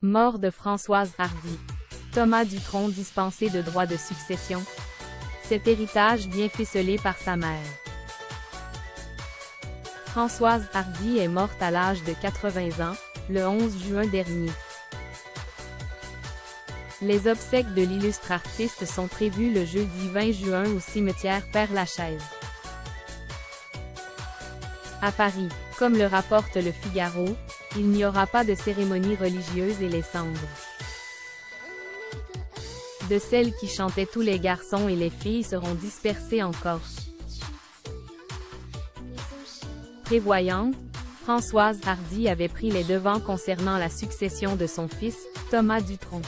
Mort de Françoise Hardy. Thomas Dutronc dispensé de droits de succession. Cet héritage bien ficelé par sa mère. Françoise Hardy est morte à l'âge de 80 ans, le 11 juin dernier. Les obsèques de l'illustre artiste sont prévues le jeudi 20 juin au cimetière Père-Lachaise. À Paris, comme le rapporte le Figaro, il n'y aura pas de cérémonie religieuse et les cendres de celles qui chantaient tous les garçons et les filles seront dispersées en Corse. Prévoyante, Françoise Hardy avait pris les devants concernant la succession de son fils, Thomas Dutronc.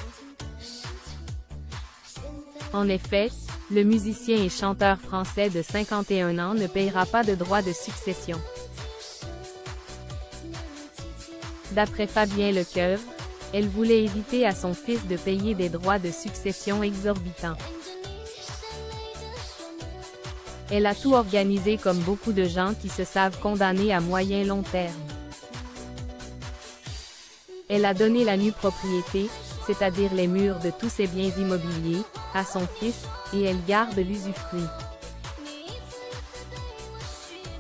En effet, le musicien et chanteur français de 51 ans ne payera pas de droits de succession. D'après Fabien Lecoeuvre, elle voulait éviter à son fils de payer des droits de succession exorbitants. Elle a tout organisé comme beaucoup de gens qui se savent condamnés à moyen-long terme. Elle a donné la nue propriété, c'est-à-dire les murs de tous ses biens immobiliers, à son fils, et elle garde l'usufruit.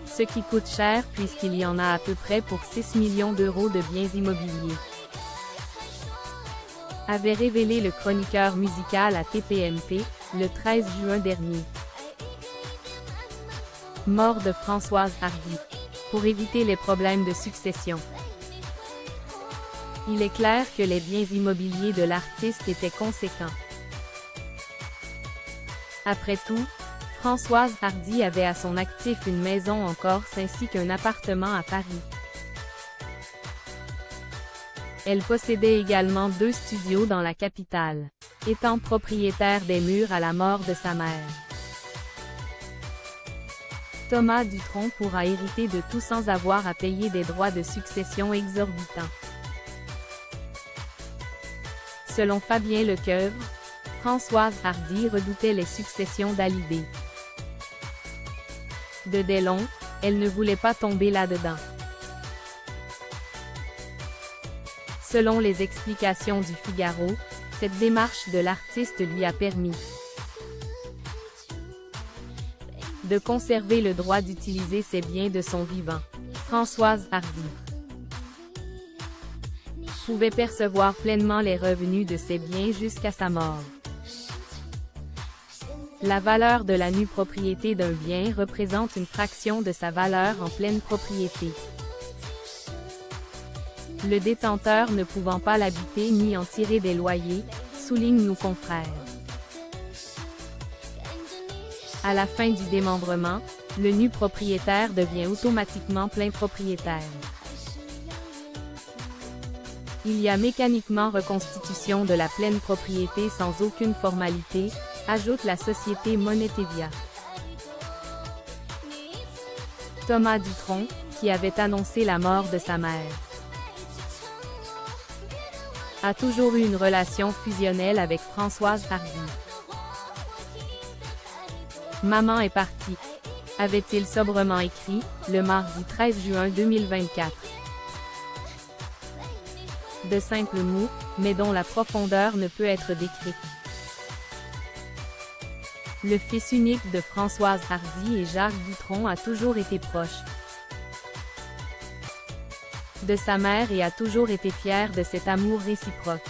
Ce qui coûte cher puisqu'il y en a à peu près pour 6 millions d'euros de biens immobiliers. Avait révélé le chroniqueur musical à TPMP, le 13 juin dernier. Mort de Françoise Hardy. Pour éviter les problèmes de succession. Il est clair que les biens immobiliers de l'artiste étaient conséquents. Après tout, Françoise Hardy avait à son actif une maison en Corse ainsi qu'un appartement à Paris. Elle possédait également 2 studios dans la capitale, étant propriétaire des murs à la mort de sa mère. Thomas Dutronc pourra hériter de tout sans avoir à payer des droits de succession exorbitants. Selon Fabien Lecoeuvre, Françoise Hardy redoutait les successions d'Hallyday. De Delon, elle ne voulait pas tomber là-dedans. Selon les explications du Figaro, cette démarche de l'artiste lui a permis de conserver le droit d'utiliser ses biens de son vivant. Françoise Hardy pouvait percevoir pleinement les revenus de ses biens jusqu'à sa mort. La valeur de la nue propriété d'un bien représente une fraction de sa valeur en pleine propriété. Le détenteur ne pouvant pas l'habiter ni en tirer des loyers, soulignent nos confrères. À la fin du démembrement, le nu propriétaire devient automatiquement plein propriétaire. Il y a mécaniquement reconstitution de la pleine propriété sans aucune formalité, ajoute la société Monetevia. Thomas Dutronc, qui avait annoncé la mort de sa mère, a toujours eu une relation fusionnelle avec Françoise Hardy. Maman est partie, avait-il sobrement écrit, le mardi 13 juin 2024. De simples mots, mais dont la profondeur ne peut être décrite. Le fils unique de Françoise Hardy et Jacques Dutronc a toujours été proche de sa mère et a toujours été fier de cet amour réciproque.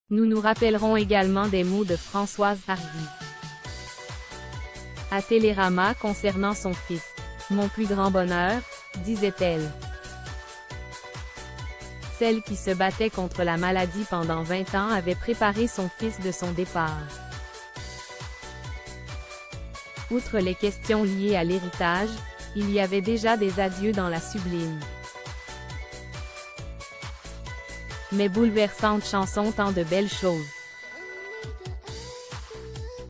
Nous nous rappellerons également des mots de Françoise Hardy à Télérama concernant son fils. « Mon plus grand bonheur », disait-elle. Celle qui se battait contre la maladie pendant 20 ans avait préparé son fils de son départ. Outre les questions liées à l'héritage, il y avait déjà des adieux dans la sublime mais bouleversante chanson Tant de belles choses.